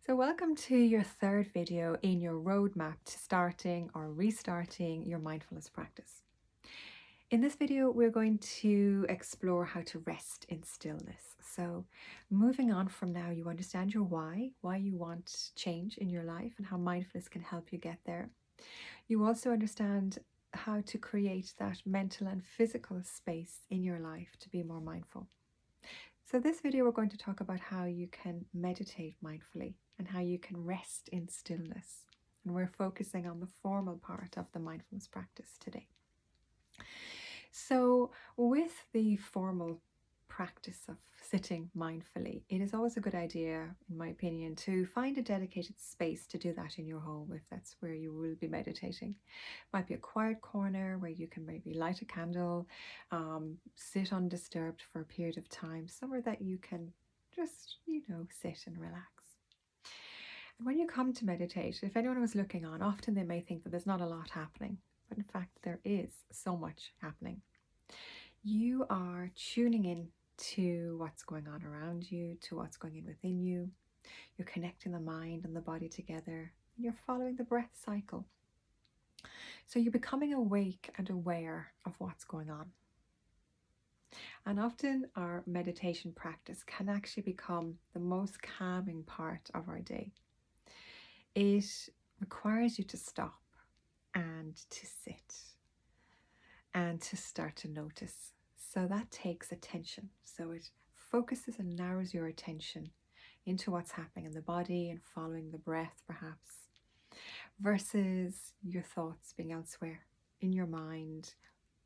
So welcome to your third video in your roadmap to starting or restarting your mindfulness practice. In this video, we're going to explore how to rest in stillness. So moving on from now, you understand your why you want change in your life and how mindfulness can help you get there. You also understand how to create that mental and physical space in your life to be more mindful. So this video, we're going to talk about how you can meditate mindfully and how you can rest in stillness. And we're focusing on the formal part of the mindfulness practice today. So with the formal practice of sitting mindfully, it is always a good idea, in my opinion, to find a dedicated space to do that in your home if that's where you will be meditating. Might be a quiet corner where you can maybe light a candle, sit undisturbed for a period of time, somewhere that you can just, sit and relax. And when you come to meditate, if anyone was looking on, often they may think that there's not a lot happening, but in fact, there is so much happening. You are tuning in to what's going on around you, to what's going on within you. You're connecting the mind and the body together. And you're following the breath cycle. So you're becoming awake and aware of what's going on. And often our meditation practice can actually become the most calming part of our day. It requires you to stop and to sit and to start to notice. So that takes attention. So it focuses and narrows your attention into what's happening in the body and following the breath perhaps, versus your thoughts being elsewhere in your mind,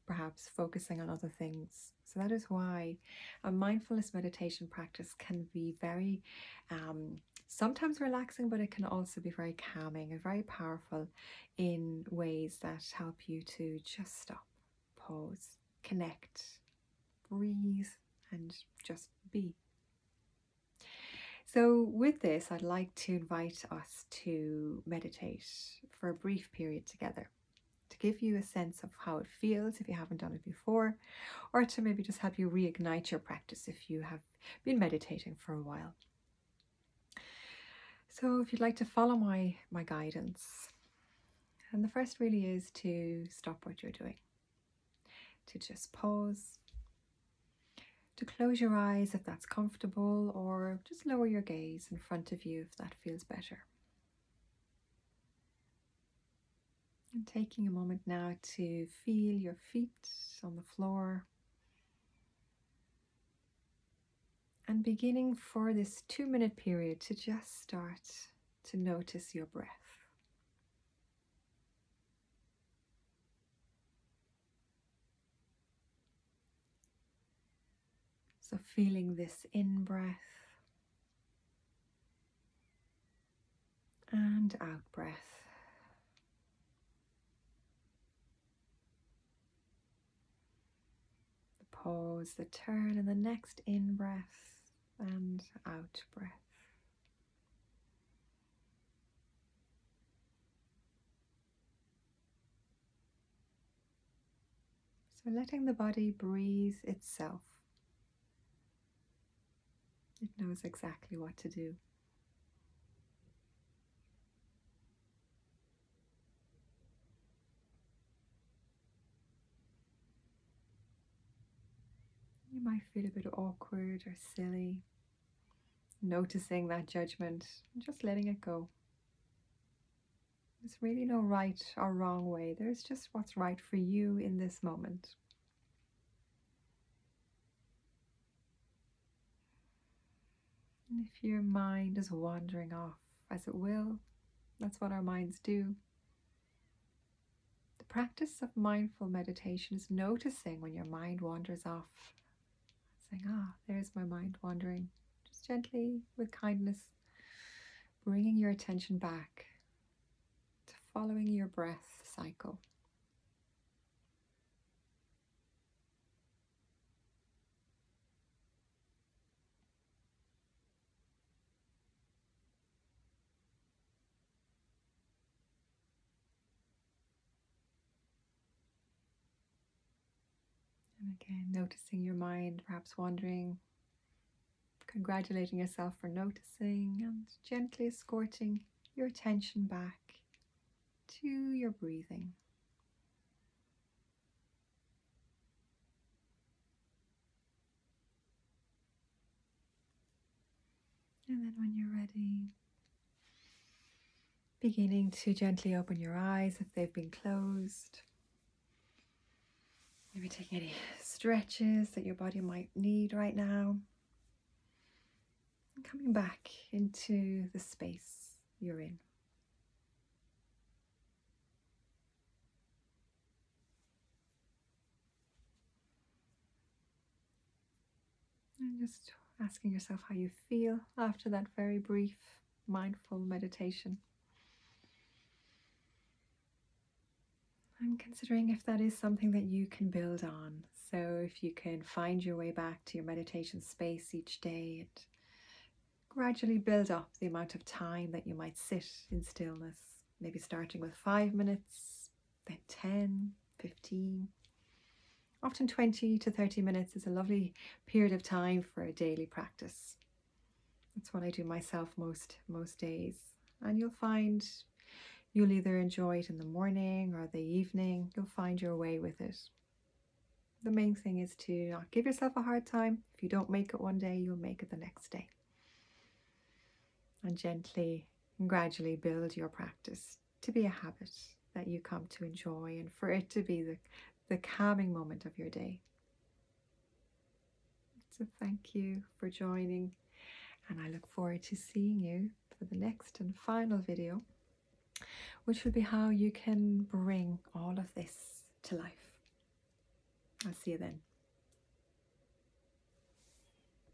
perhaps focusing on other things. So that is why a mindfulness meditation practice can be very sometimes relaxing, but it can also be very calming and very powerful in ways that help you to just stop, pause, connect, breathe, and just be. So with this, I'd like to invite us to meditate for a brief period together, to give you a sense of how it feels if you haven't done it before, or to maybe just help you reignite your practice if you have been meditating for a while. So if you'd like to follow my guidance, and the first really is to stop what you're doing, to just pause, to close your eyes if that's comfortable, or just lower your gaze in front of you if that feels better. And taking a moment now to feel your feet on the floor, and beginning for this 2-minute period to just start to notice your breath. So feeling this in-breath and out-breath. The pause, the turn, and the next in-breath and out-breath. So letting the body breathe itself. It knows exactly what to do. You might feel a bit awkward or silly, noticing that judgment and just letting it go. There's really no right or wrong way. There's just what's right for you in this moment. And if your mind is wandering off, as it will, that's what our minds do. The practice of mindful meditation is noticing when your mind wanders off, saying, there's my mind wandering. Just gently, with kindness, bringing your attention back to following your breath cycle. And again, noticing your mind perhaps wandering, congratulating yourself for noticing and gently escorting your attention back to your breathing. And then when you're ready, beginning to gently open your eyes if they've been closed. Maybe taking any stretches that your body might need right now. And coming back into the space you're in. And just asking yourself how you feel after that very brief mindful meditation. I'm considering if that is something that you can build on. So if you can find your way back to your meditation space each day and gradually build up the amount of time that you might sit in stillness, maybe starting with 5 minutes, then 10, 15. Often 20 to 30 minutes is a lovely period of time for a daily practice. That's what I do myself most days. And you'll find you'll either enjoy it in the morning or the evening. You'll find your way with it. The main thing is to not give yourself a hard time. If you don't make it one day, you'll make it the next day. And gently and gradually build your practice to be a habit that you come to enjoy and for it to be the calming moment of your day. So thank you for joining, and I look forward to seeing you for the next and final video, which will be how you can bring all of this to life. I'll see you then.